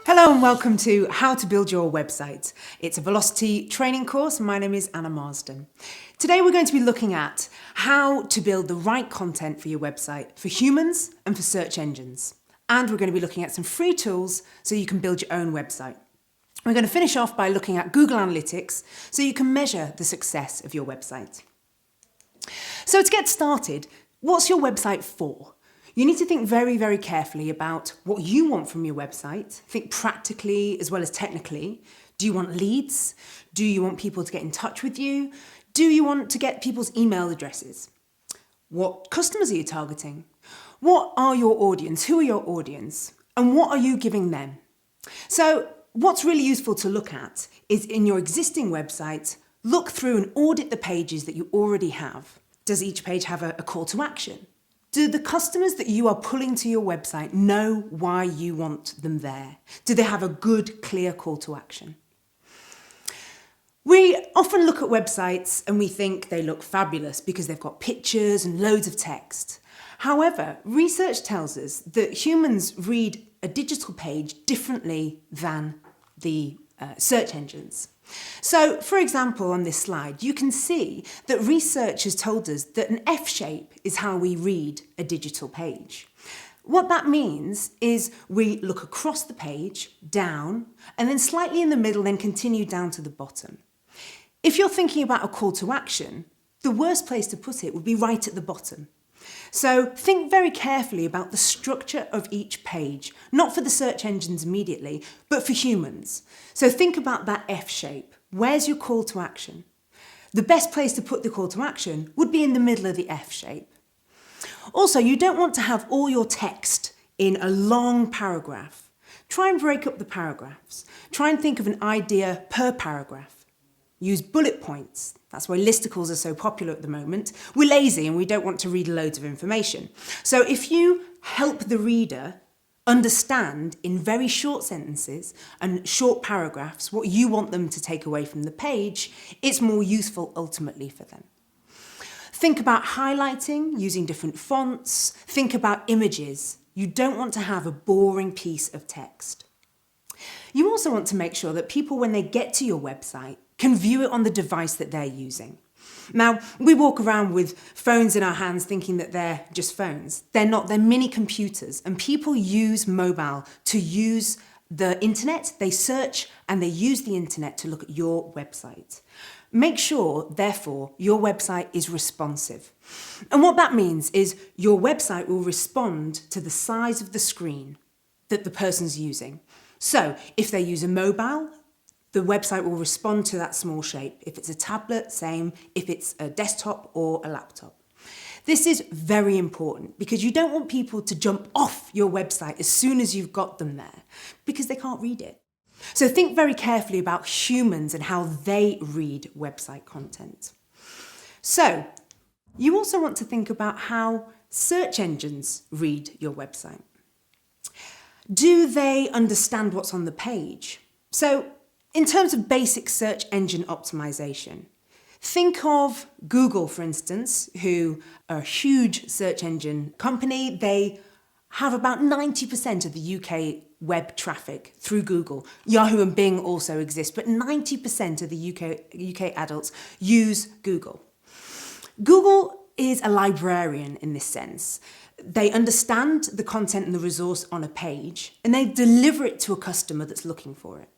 Hello and welcome to How to Build Your Website. It's a Velocity training course. My name is Anna Marsden. Today we're going to be looking at how to build the right content for your website for humans and for search engines. And we're going to be looking at some free tools so you can build your own website. We're going to finish off by looking at Google Analytics so you can measure the success of your website. So to get started, what's your website for? You need to think very, very carefully about what you want from your website. Think practically as well as technically. Do you want leads? Do you want people to get in touch with you? Do you want to get people's email addresses? What customers are you targeting? What are your audience? Who are your audience? And what are you giving them? So what's really useful to look at is in your existing website, look through and audit the pages that you already have. Does each page have a call to action? Do the customers that you are pulling to your website know why you want them there? Do they have a good, clear call to action? We often look at websites and we think they look fabulous because they've got pictures and loads of text. However, research tells us that humans read a digital page differently than the search engines. So, for example, on this slide, you can see that research has told us that an F shape is how we read a digital page. What that means is we look across the page, down, and then slightly in the middle, then continue down to the bottom. If you're thinking about a call to action, the worst place to put it would be right at the bottom. So think very carefully about the structure of each page, not for the search engines immediately, but for humans. So think about that F shape. Where's your call to action? The best place to put the call to action would be in the middle of the F shape. Also, you don't want to have all your text in a long paragraph. Try and break up the paragraphs. Try and think of an idea per paragraph. Use bullet points. That's why listicles are so popular at the moment. We're lazy and we don't want to read loads of information. So if you help the reader understand in very short sentences and short paragraphs what you want them to take away from the page, it's more useful ultimately for them. Think about highlighting using different fonts. Think about images. You don't want to have a boring piece of text. You also want to make sure that people, when they get to your website, can view it on the device that they're using. Now, we walk around with phones in our hands thinking that they're just phones. They're not, they're mini computers, and people use mobile to use the internet. They search and they use the internet to look at your website. Make sure, therefore, your website is responsive. And what that means is your website will respond to the size of the screen that the person's using. So if they use a mobile, the website will respond to that small shape. If it's a tablet, same. If it's a desktop or a laptop. This is very important because you don't want people to jump off your website as soon as you've got them there because they can't read it. So think very carefully about humans and how they read website content. So you also want to think about how search engines read your website. Do they understand what's on the page? So in terms of basic search engine optimization, think of Google, for instance, who are a huge search engine company. They have about 90% of the UK web traffic through Google. Yahoo and Bing also exist, but 90% of the UK adults use Google. Google is a librarian in this sense. They understand the content and the resource on a page, and they deliver it to a customer that's looking for it.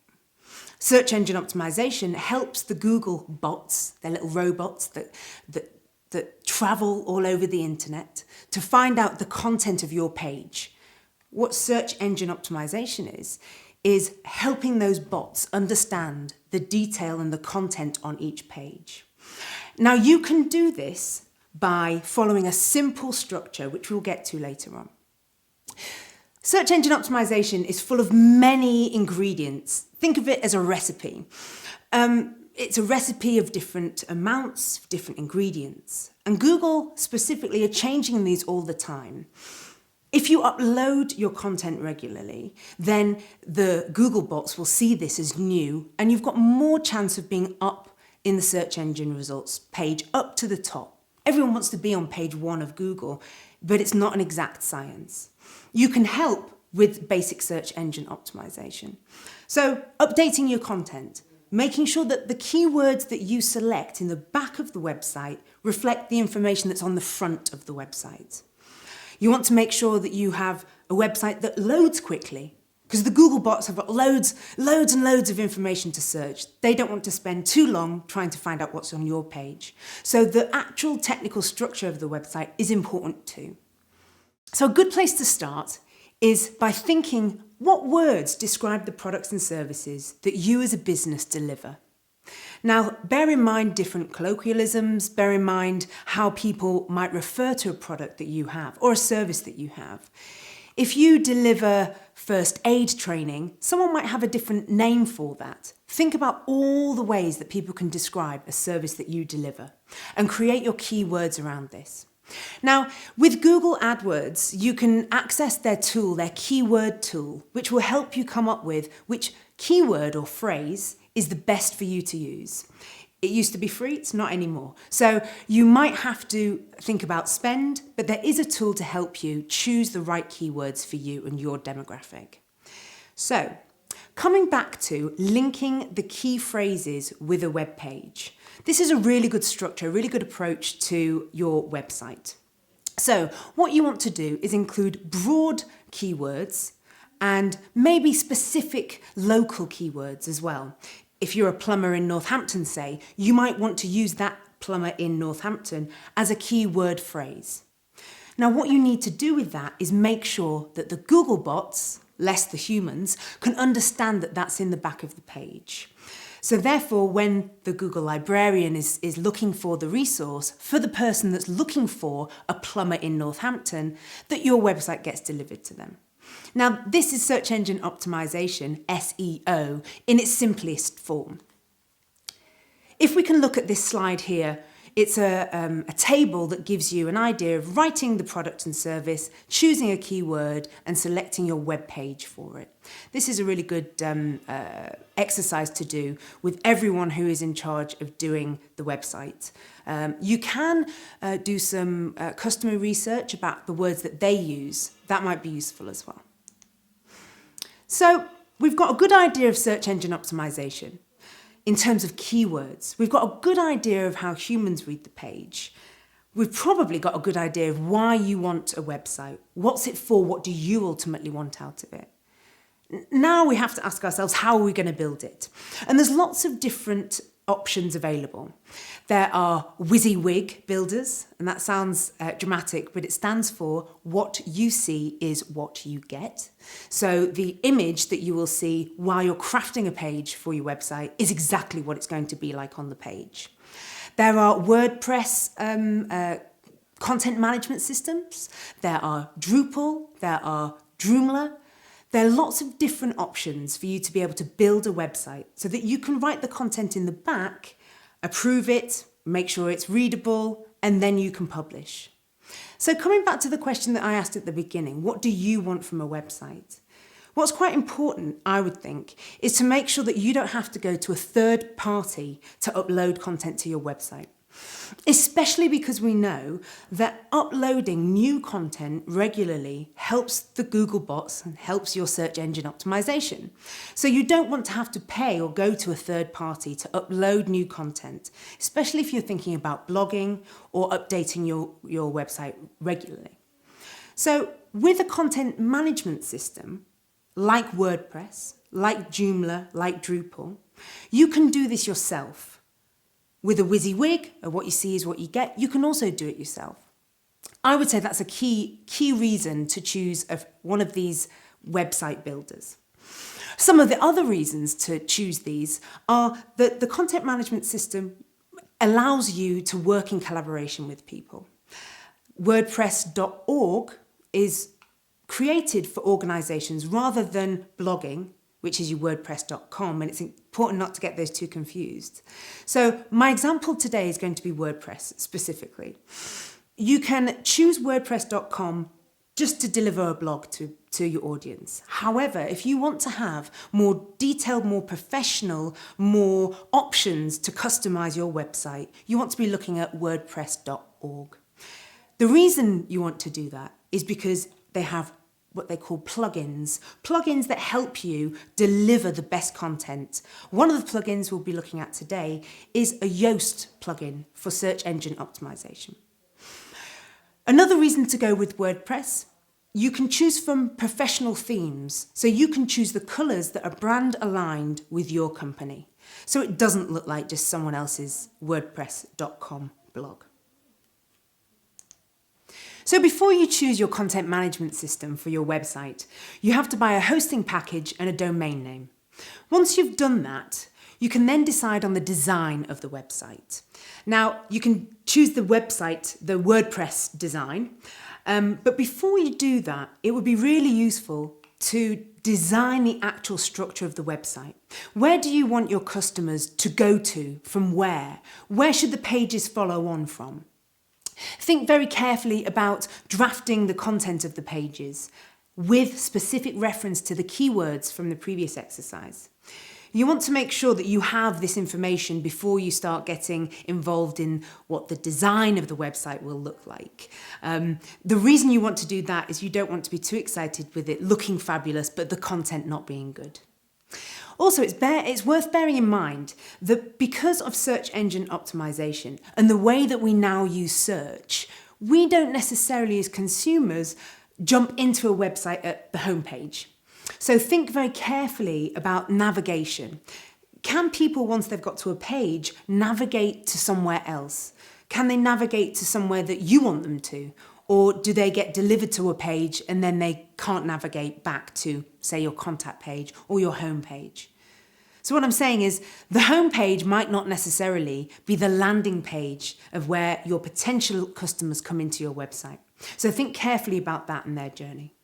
Search engine optimization helps the Google bots, their little robots that travel all over the internet, to find out the content of your page. What search engine optimization is helping those bots understand the detail and the content on each page. Now you can do this by following a simple structure, which we'll get to later on. Search engine optimization is full of many ingredients. Think of it as a recipe. It's a recipe of different amounts, different ingredients. And Google specifically are changing these all the time. If you upload your content regularly, then the Google bots will see this as new, and you've got more chance of being up in the search engine results page, up to the top. Everyone wants to be on page 1 of Google, but it's not an exact science. You can help with basic search engine optimization. So updating your content, making sure that the keywords that you select in the back of the website reflect the information that's on the front of the website. You want to make sure that you have a website that loads quickly, because the Google bots have got loads and loads of information to search. They don't want to spend too long trying to find out what's on your page. So the actual technical structure of the website is important too. So a good place to start is by thinking, what words describe the products and services that you as a business deliver? Now, bear in mind different colloquialisms, bear in mind how people might refer to a product that you have or a service that you have. If you deliver first aid training, someone might have a different name for that. Think about all the ways that people can describe a service that you deliver and create your keywords around this. Now, with Google AdWords, you can access their tool, their keyword tool, which will help you come up with which keyword or phrase is the best for you to use. It used to be free, it's not anymore. So you might have to think about spend, but there is a tool to help you choose the right keywords for you and your demographic. So, coming back to linking the key phrases with a web page. This is a really good structure, a really good approach to your website. So what you want to do is include broad keywords and maybe specific local keywords as well. If you're a plumber in Northampton, say, you might want to use that plumber in Northampton as a keyword phrase. Now, what you need to do with that is make sure that the Google bots, less the humans, can understand that that's in the back of the page. So therefore, when the Google librarian is looking for the resource for the person that's looking for a plumber in Northampton, that your website gets delivered to them. Now, this is search engine optimization, SEO, in its simplest form. If we can look at this slide here, it's a table that gives you an idea of writing the product and service, choosing a keyword and selecting your web page for it. This is a really good exercise to do with everyone who is in charge of doing the website. You can do some customer research about the words that they use. That might be useful as well. So we've got a good idea of search engine optimization. In terms of keywords, we've got a good idea of how humans read the page. We've probably got a good idea of why you want a website. What's it for? What do you ultimately want out of it? Now we have to ask ourselves, how are we going to build it? And there's lots of different options available. There are WYSIWYG builders, and that sounds dramatic, but it stands for what you see is what you get. So the image that you will see while you're crafting a page for your website is exactly what it's going to be like on the page. There are WordPress content management systems. There are Drupal. There are Joomla. There are lots of different options for you to be able to build a website so that you can write the content in the back, approve it, make sure it's readable, and then you can publish. So coming back to the question that I asked at the beginning, what do you want from a website? What's quite important, I would think, is to make sure that you don't have to go to a third party to upload content to your website. Especially because we know that uploading new content regularly helps the Google bots and helps your search engine optimization. So you don't want to have to pay or go to a third party to upload new content, especially if you're thinking about blogging or updating your website regularly. So with a content management system like WordPress, like Joomla, like Drupal, you can do this yourself. With a WYSIWYG, or what you see is what you get, you can also do it yourself. I would say that's a key reason to choose one of these website builders. Some of the other reasons to choose these are that the content management system allows you to work in collaboration with people. WordPress.org is created for organisations rather than blogging, which is your WordPress.com, and it's important not to get those two confused. So my example today is going to be WordPress specifically. You can choose WordPress.com just to deliver a blog to your audience. However, if you want to have more detailed, more professional, more options to customize your website, you want to be looking at WordPress.org. The reason you want to do that is because they have what they call plugins. Plugins that help you deliver the best content. One of the plugins we'll be looking at today is a Yoast plugin for search engine optimization. Another reason to go with WordPress, you can choose from professional themes. So you can choose the colours that are brand aligned with your company. So it doesn't look like just someone else's WordPress.com blog. So before you choose your content management system for your website, you have to buy a hosting package and a domain name. Once you've done that, you can then decide on the design of the website. Now, you can choose the website, the WordPress design, but before you do that, it would be really useful to design the actual structure of the website. Where do you want your customers to go to? From where? Where should the pages follow on from? Think very carefully about drafting the content of the pages with specific reference to the keywords from the previous exercise. You want to make sure that you have this information before you start getting involved in what the design of the website will look like. The reason you want to do that is you don't want to be too excited with it looking fabulous, but the content not being good. Also, it's worth bearing in mind that because of search engine optimization and the way that we now use search, we don't necessarily as consumers jump into a website at the homepage. So think very carefully about navigation. Can people, once they've got to a page, navigate to somewhere else? Can they navigate to somewhere that you want them to? Or do they get delivered to a page and then they can't navigate back to, say, your contact page or your home page? So what I'm saying is the home page might not necessarily be the landing page of where your potential customers come into your website. So think carefully about that in their journey.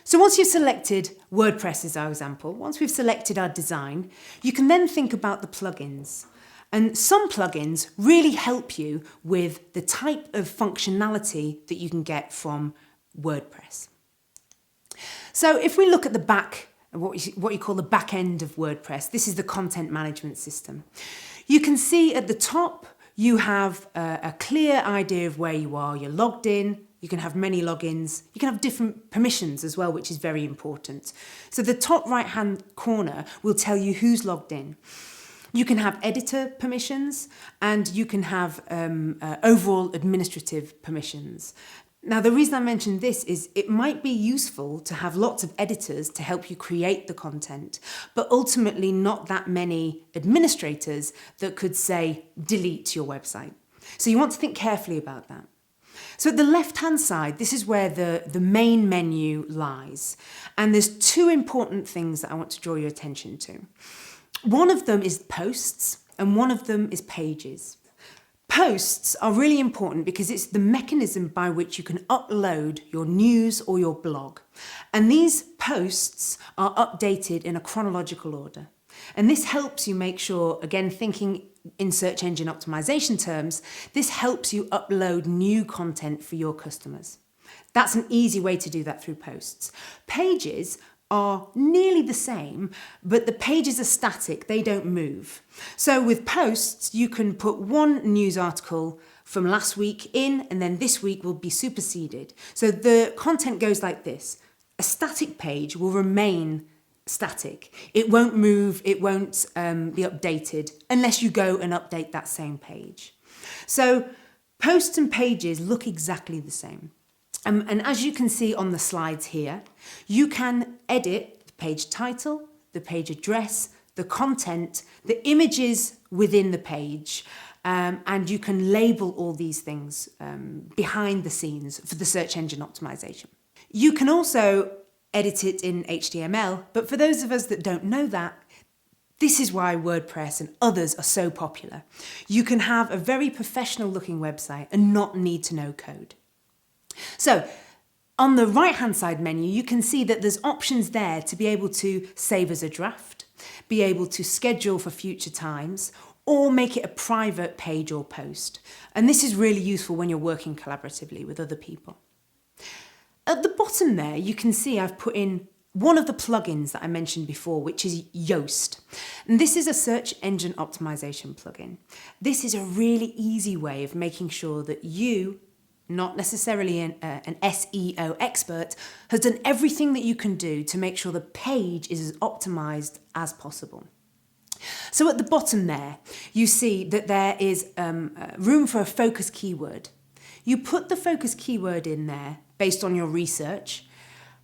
So once you've selected WordPress as our example, once we've selected our design, you can then think about the plugins. And some plugins really help you with the type of functionality that you can get from WordPress. So if we look at the back, what you call the back end of WordPress, this is the content management system. You can see at the top, you have a clear idea of where you are. You're logged in. You can have many logins. You can have different permissions as well, which is very important. So the top right-hand corner will tell you who's logged in. You can have editor permissions and you can have overall administrative permissions. Now, the reason I mentioned this is it might be useful to have lots of editors to help you create the content, but ultimately not that many administrators that could say, delete your website. So you want to think carefully about that. So at the left-hand side, this is where the main menu lies. And there's two important things that I want to draw your attention to. One of them is posts and one of them is pages. Posts are really important because it's the mechanism by which you can upload your news or your blog. And these posts are updated in a chronological order. And this helps you make sure, again, thinking in search engine optimization terms, this helps you upload new content for your customers. That's an easy way to do that through posts. Pages are nearly the same, but the pages are static, they don't move. So with posts, you can put one news article from last week in, and then this week will be superseded. So the content goes like this. A static page will remain static. It won't move, it won't be updated unless you go and update that same page. So posts and pages look exactly the same. And as you can see on the slides here, you can edit the page title, the page address, the content, the images within the page, and you can label all these things behind the scenes for the search engine optimization. You can also edit it in HTML, but for those of us that don't know that, this is why WordPress and others are so popular. You can have a very professional looking website and not need to know code. So on the right-hand side menu, you can see that there's options there to be able to save as a draft, be able to schedule for future times, or make it a private page or post. And this is really useful when you're working collaboratively with other people. At the bottom there, you can see I've put in one of the plugins that I mentioned before, which is Yoast. And this is a search engine optimization plugin. This is a really easy way of making sure that you not necessarily an SEO expert, has done everything that you can do to make sure the page is as optimized as possible. So at the bottom there, you see that there is room for a focus keyword. You put the focus keyword in there based on your research,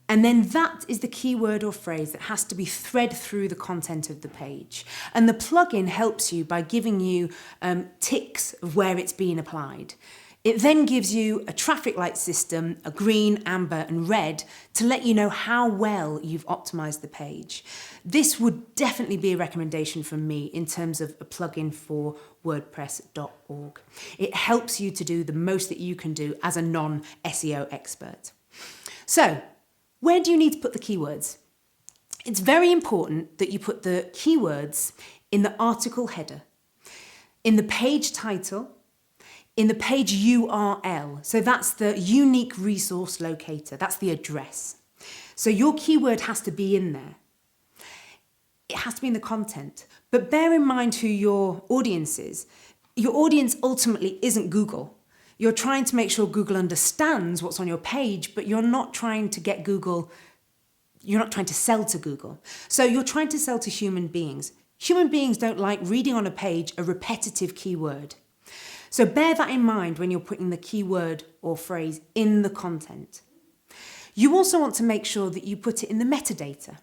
and then that is the keyword or phrase that has to be thread through the content of the page. And the plugin helps you by giving you ticks of where it's being applied. It then gives you a traffic light system, a green, amber and red, to let you know how well you've optimized the page. This would definitely be a recommendation from me in terms of a plugin for WordPress.org. It helps you to do the most that you can do as a non-SEO expert. So, where do you need to put the keywords? It's very important that you put the keywords in the article header, in the page title, in the page URL. So that's the unique resource locator, that's the address. So your keyword has to be in there. It has to be in the content. But bear in mind who your audience is. Your audience ultimately isn't Google. You're trying to make sure Google understands what's on your page, but you're not trying to get Google, you're not trying to sell to Google. So you're trying to sell to human beings. Human beings don't like reading on a page a repetitive keyword. So bear that in mind when you're putting the keyword or phrase in the content. You also want to make sure that you put it in the metadata.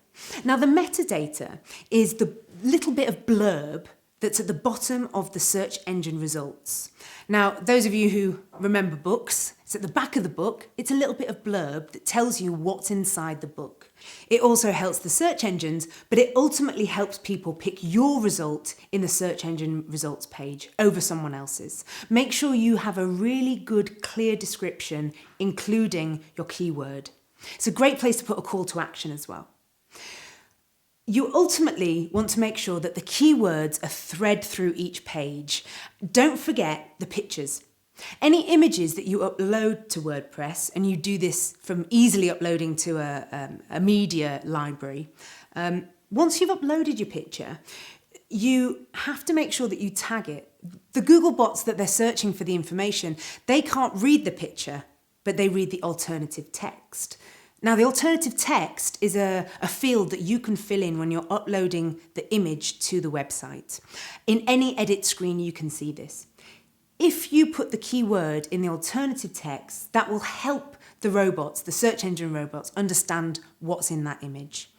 Now the metadata is the little bit of blurb that's at the bottom of the search engine results. Now, those of you who remember books, it's at the back of the book, it's a little bit of blurb that tells you what's inside the book. It also helps the search engines, but it ultimately helps people pick your result in the search engine results page over someone else's. Make sure you have a really good, clear description, including your keyword. It's a great place to put a call to action as well. You ultimately want to make sure that the keywords are thread through each page. Don't forget the pictures. Any images that you upload to WordPress, and you do this from easily uploading to a media library, once you've uploaded your picture, you have to make sure that you tag it. The Google bots that they're searching for the information, they can't read the picture, but they read the alternative text. Now, the alternative text is a field that you can fill in when you're uploading the image to the website. In any edit screen, you can see this. If you put the keyword in the alternative text, that will help the robots, the search engine robots, understand what's in that image.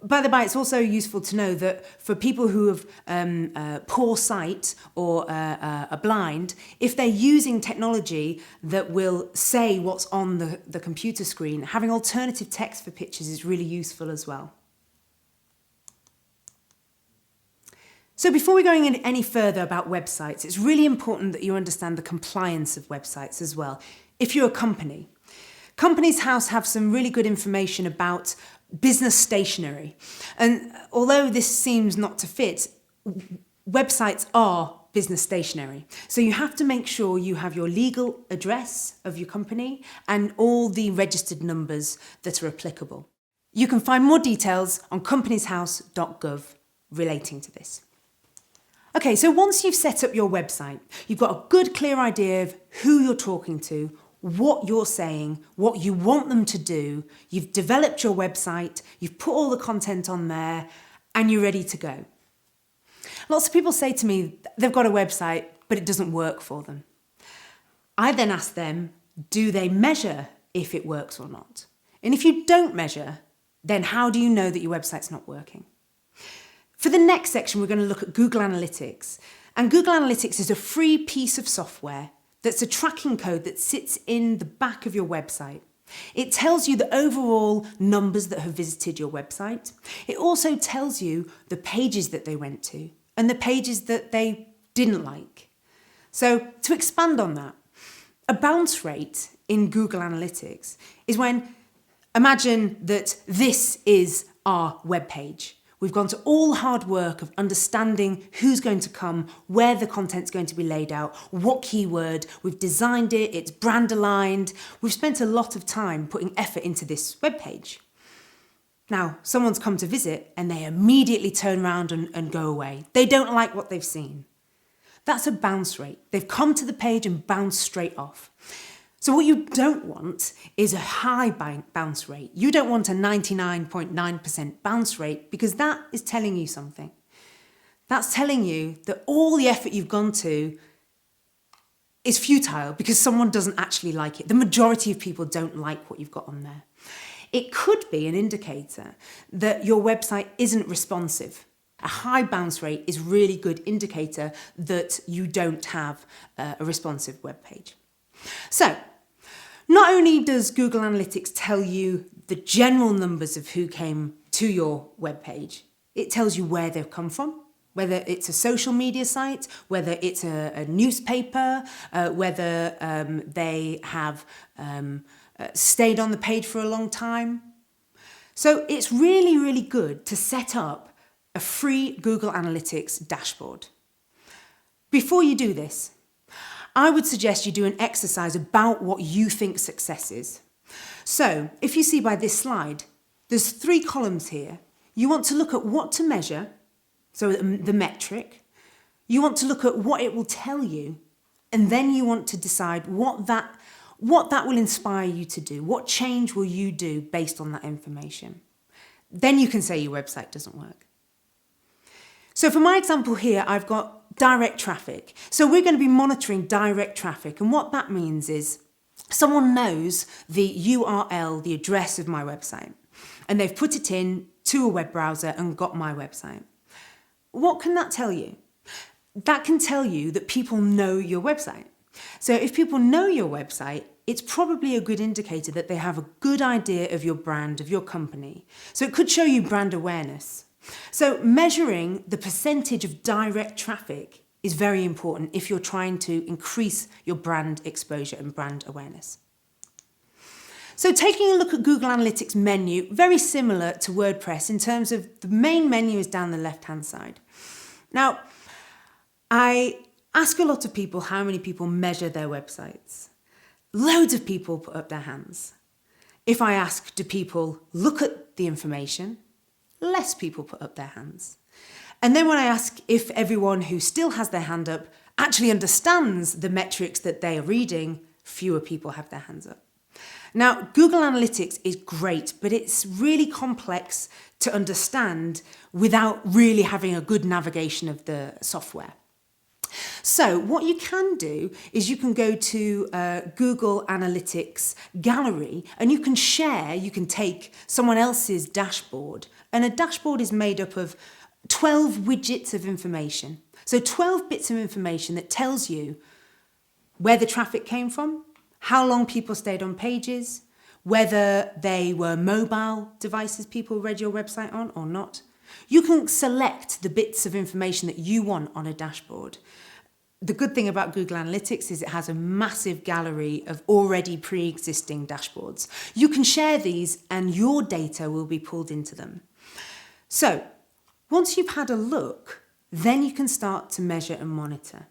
By the by, it's also useful to know that for people who have poor sight or are blind, if they're using technology that will say what's on the computer screen, having alternative text for pictures is really useful as well. So before we go any further about websites, it's really important that you understand the compliance of websites as well. If you're a company, Companies House have some really good information about business stationery. And although this seems not to fit, websites are business stationery. So you have to make sure you have your legal address of your company and all the registered numbers that are applicable. You can find more details on companieshouse.gov relating to this. Okay, so once you've set up your website, you've got a good clear idea of who you're talking to, what you're saying, what you want them to do, you've developed your website, you've put all the content on there, and you're ready to go. Lots of people say to me they've got a website, but it doesn't work for them. I then ask them, do they measure if it works or not? And if you don't measure, then how do you know that your website's not working? For the next section, we're going to look at Google Analytics. And Google Analytics is a free piece of software that's a tracking code that sits in the back of your website. It tells you the overall numbers that have visited your website. It also tells you the pages that they went to and the pages that they didn't like. So to expand on that, a bounce rate in Google Analytics is when, imagine that this is our web page. We've gone to all the hard work of understanding who's going to come, where the content's going to be laid out, what keyword, we've designed it, it's brand aligned. We've spent a lot of time putting effort into this web page. Now, someone's come to visit and they immediately turn around and go away. They don't like what they've seen. That's a bounce rate. They've come to the page and bounced straight off. So what you don't want is a high bounce rate. You don't want a 99.9% bounce rate, because that is telling you something. That's telling you that all the effort you've gone to is futile because someone doesn't actually like it. The majority of people don't like what you've got on there. It could be an indicator that your website isn't responsive. A high bounce rate is a really good indicator that you don't have a responsive web page. So, not only does Google Analytics tell you the general numbers of who came to your web page, it tells you where they've come from, whether it's a social media site, whether it's a newspaper, whether they have stayed on the page for a long time. So it's really, really good to set up a free Google Analytics dashboard. Before you do this, I would suggest you do an exercise about what you think success is. So if you see by this slide, there's 3 columns here. You want to look at what to measure, so the metric. You want to look at what it will tell you, and then you want to decide what that will inspire you to do. What change will you do based on that information? Then you can say your website doesn't work. So for my example here, I've got direct traffic. So we're going to be monitoring direct traffic. And what that means is someone knows the URL, the address of my website, and they've put it in to a web browser and got my website. What can that tell you? That can tell you that people know your website. So if people know your website, it's probably a good indicator that they have a good idea of your brand, of your company. So it could show you brand awareness. So measuring the percentage of direct traffic is very important if you're trying to increase your brand exposure and brand awareness. So taking a look at Google Analytics menu, very similar to WordPress in terms of the main menu is down the left-hand side. Now, I ask a lot of people how many people measure their websites. Loads of people put up their hands. If I ask, do people look at the information? Less people put up their hands. And then when I ask if everyone who still has their hand up actually understands the metrics that they are reading, fewer people have their hands up. Now, Google Analytics is great, but it's really complex to understand without really having a good navigation of the software. So what you can do is you can go to Google Analytics Gallery and you can share, you can take someone else's dashboard, and a dashboard is made up of 12 widgets of information. So 12 bits of information that tells you where the traffic came from, how long people stayed on pages, whether they were mobile devices people read your website on or not. You can select the bits of information that you want on a dashboard. The good thing about Google Analytics is it has a massive gallery of already pre-existing dashboards. You can share these and your data will be pulled into them. So once you've had a look, then you can start to measure and monitor.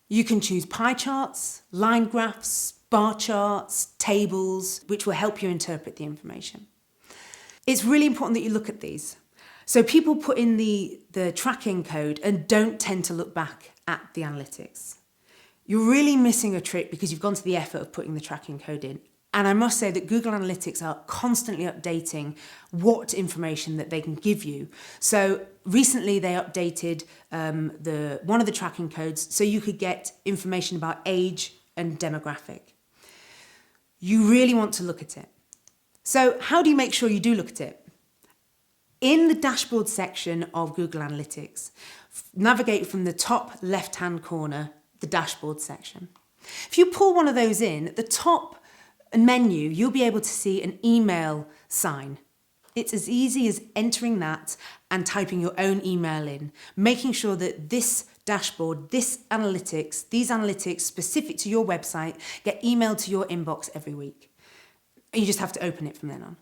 You can choose pie charts, line graphs, bar charts, tables, which will help you interpret the information. It's really important that you look at these. So people put in the tracking code and don't tend to look back at the analytics. You're really missing a trick because you've gone to the effort of putting the tracking code in. And I must say that Google Analytics are constantly updating what information that they can give you. So recently they updated one of the tracking codes so you could get information about age and demographic. You really want to look at it. So how do you make sure you do look at it? In the dashboard section of Google Analytics, navigate from the top left-hand corner, the dashboard section. If you pull one of those in, at the top menu, you'll be able to see an email sign. It's as easy as entering that and typing your own email in, making sure that this dashboard, these analytics specific to your website get emailed to your inbox every week. You just have to open it from then on.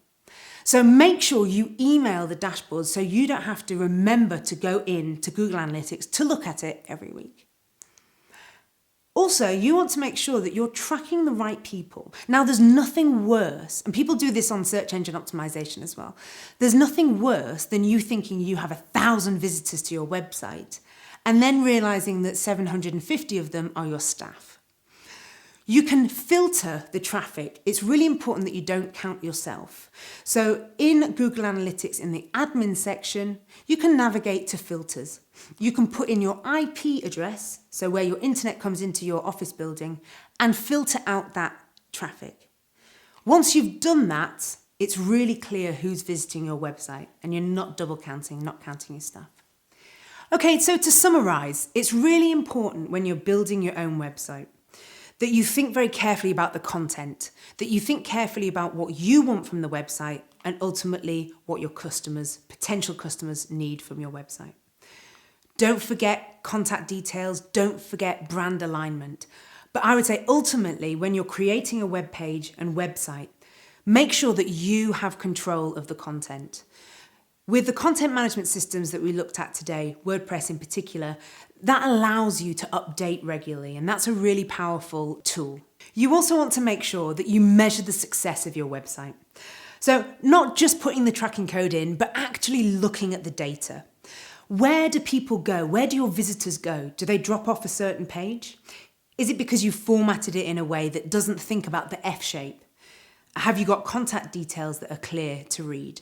So make sure you email the dashboard so you don't have to remember to go in to Google Analytics to look at it every week. Also, you want to make sure that you're tracking the right people. Now, there's nothing worse, and people do this on search engine optimization as well. There's nothing worse than you thinking you have 1,000 visitors to your website and then realizing that 750 of them are your staff. You can filter the traffic. It's really important that you don't count yourself. So in Google Analytics, in the admin section, you can navigate to filters. You can put in your IP address, so where your internet comes into your office building, and filter out that traffic. Once you've done that, it's really clear who's visiting your website and you're not double counting, not counting your staff. Okay, so to summarise, it's really important when you're building your own website that you think very carefully about the content, that you think carefully about what you want from the website and ultimately what your customers, potential customers, need from your website. Don't forget contact details, don't forget brand alignment. But I would say ultimately when you're creating a web page and website, make sure that you have control of the content. With the content management systems that we looked at today, WordPress in particular, that allows you to update regularly, and that's a really powerful tool. You also want to make sure that you measure the success of your website. So not just putting the tracking code in, but actually looking at the data. Where do people go? Where do your visitors go? Do they drop off a certain page? Is it because you formatted it in a way that doesn't think about the F shape? Have you got contact details that are clear to read?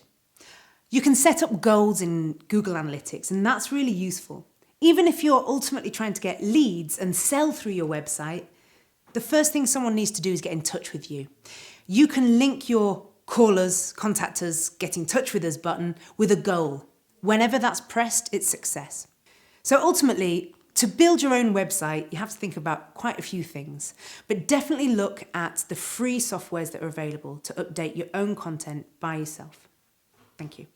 You can set up goals in Google Analytics, and that's really useful. Even if you're ultimately trying to get leads and sell through your website, the first thing someone needs to do is get in touch with you. You can link your call us, contact us, get in touch with us button with a goal. Whenever that's pressed, it's success. So ultimately, to build your own website, you have to think about quite a few things, but definitely look at the free softwares that are available to update your own content by yourself. Thank you.